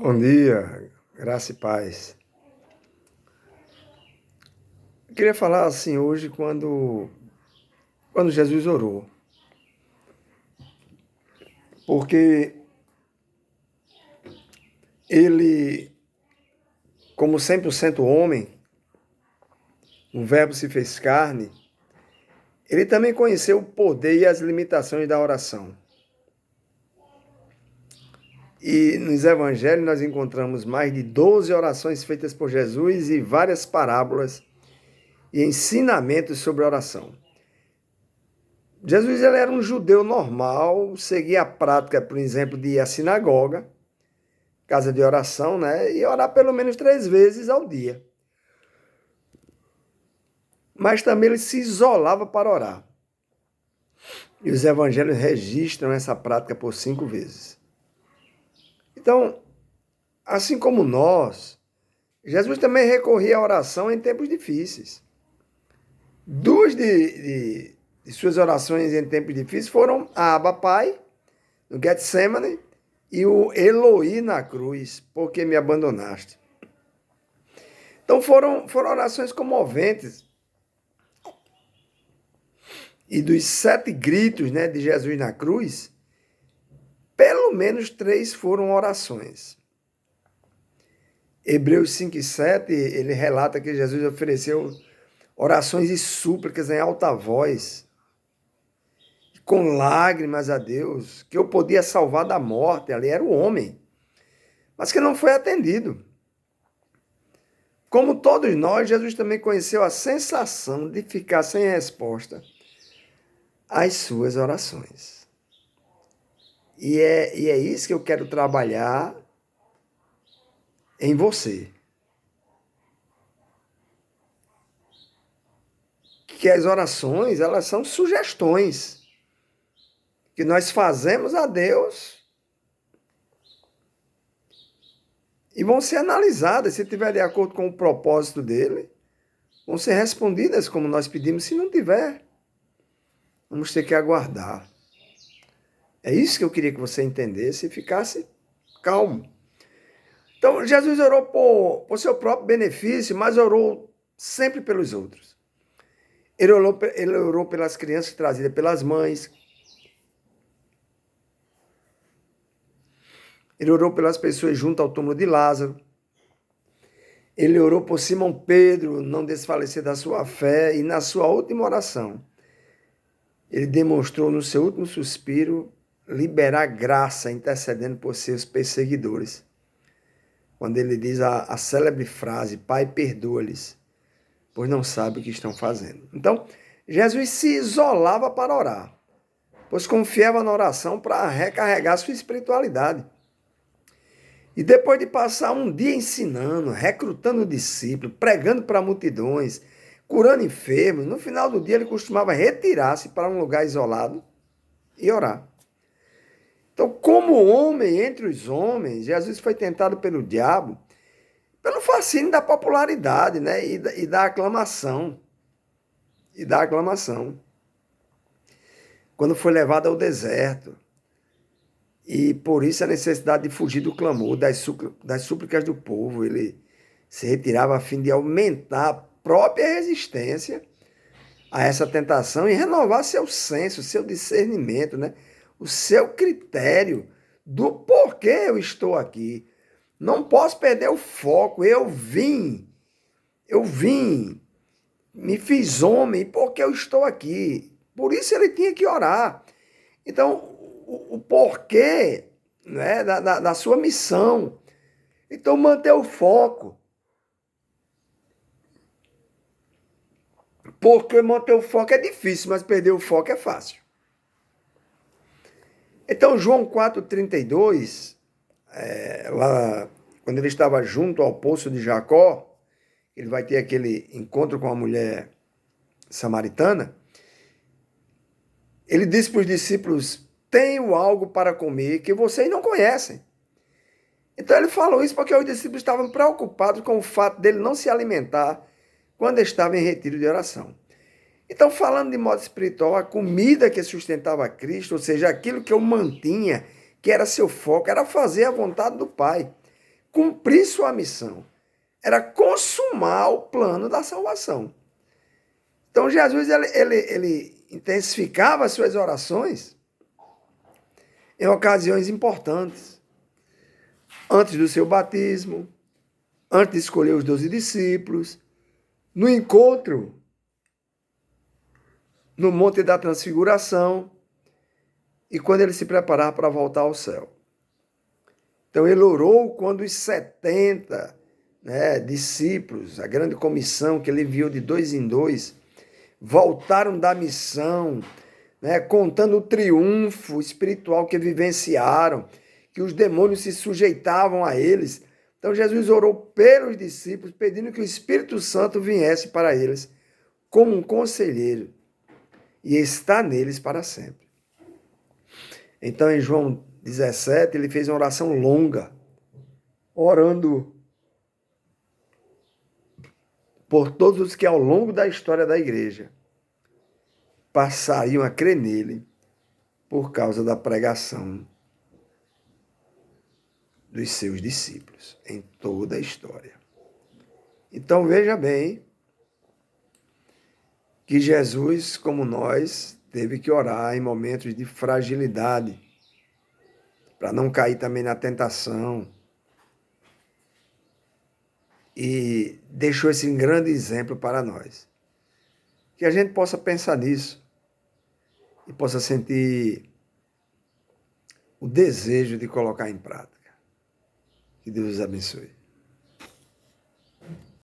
Bom dia, graça e paz. Eu queria falar assim hoje quando Jesus orou, porque ele, como 100% homem, o Verbo se fez carne, ele também conheceu o poder e as limitações da oração. E nos evangelhos nós encontramos mais de 12 orações feitas por Jesus e várias parábolas e ensinamentos sobre oração. Jesus ele era um judeu normal, seguia a prática, por exemplo, de ir à sinagoga, casa de oração, né? E orar pelo menos 3 vezes ao dia. Mas também ele se isolava para orar. E os evangelhos registram essa prática por 5 vezes. Então, assim como nós, Jesus também recorria à oração em tempos difíceis. Duas de suas orações em tempos difíceis foram a Abba Pai, no Getsemane, e o Eloi na cruz, porque me abandonaste. Então foram orações comoventes. E dos 7 gritos, né, de Jesus na cruz, pelo menos 3 foram orações. Hebreus 5:7, ele relata que Jesus ofereceu orações e súplicas em alta voz, com lágrimas a Deus, que eu podia salvar da morte, ali era o homem, mas que não foi atendido. Como todos nós, Jesus também conheceu a sensação de ficar sem resposta às suas orações. E é isso que eu quero trabalhar em você. Que as orações, elas são sugestões que nós fazemos a Deus e vão ser analisadas, se estiver de acordo com o propósito dele, vão ser respondidas como nós pedimos. Se não tiver, vamos ter que aguardar. É isso que eu queria que você entendesse e ficasse calmo. Então, Jesus orou por seu próprio benefício, mas orou sempre pelos outros. Ele orou pelas crianças trazidas pelas mães. Ele orou pelas pessoas junto ao túmulo de Lázaro. Ele orou por Simão Pedro não desfalecer da sua fé. E na sua última oração, ele demonstrou no seu último suspiro liberar graça intercedendo por seus perseguidores. Quando ele diz a célebre frase, Pai, perdoa-lhes, pois não sabem o que estão fazendo. Então, Jesus se isolava para orar, pois confiava na oração para recarregar sua espiritualidade. E depois de passar um dia ensinando, recrutando discípulos, pregando para multidões, curando enfermos, no final do dia ele costumava retirar-se para um lugar isolado e orar. Então, como homem entre os homens, Jesus foi tentado pelo diabo pelo fascínio da popularidade, né? E da aclamação. Quando foi levado ao deserto. E por isso a necessidade de fugir do clamor, das súplicas do povo. Ele se retirava a fim de aumentar a própria resistência a essa tentação e renovar seu senso, seu discernimento, né? O seu critério do porquê eu estou aqui. Não posso perder o foco. Eu vim, me fiz homem porque eu estou aqui. Por isso ele tinha que orar. Então, o porquê, né, da sua missão. Então, manter o foco. Porque manter o foco é difícil, mas perder o foco é fácil. Então, João 4,32, lá, quando ele estava junto ao poço de Jacó, ele vai ter aquele encontro com a mulher samaritana, ele disse para os discípulos, tenho algo para comer que vocês não conhecem. Então ele falou isso porque os discípulos estavam preocupados com o fato dele não se alimentar quando estava em retiro de oração. Então, falando de modo espiritual, a comida que sustentava Cristo, ou seja, aquilo que o mantinha, que era seu foco, era fazer a vontade do Pai. cumprir sua missão, era consumar o plano da salvação. Então Jesus ele intensificava as suas orações em ocasiões importantes, antes do seu batismo, antes de escolher os 12 discípulos, no encontro no Monte da Transfiguração e quando ele se preparava para voltar ao céu. Então ele orou quando os 70 discípulos, a grande comissão que ele enviou de 2 em 2, voltaram da missão, contando o triunfo espiritual que vivenciaram, que os demônios se sujeitavam a eles. Então Jesus orou pelos discípulos, pedindo que o Espírito Santo viesse para eles como um conselheiro e está neles para sempre. Então em João 17 ele fez uma oração longa, orando por todos os que ao longo da história da igreja passariam a crer nele por causa da pregação dos seus discípulos em toda a história. Então veja bem que Jesus, como nós, teve que orar em momentos de fragilidade para não cair também na tentação. E deixou esse grande exemplo para nós. Que a gente possa pensar nisso e possa sentir o desejo de colocar em prática. Que Deus os abençoe.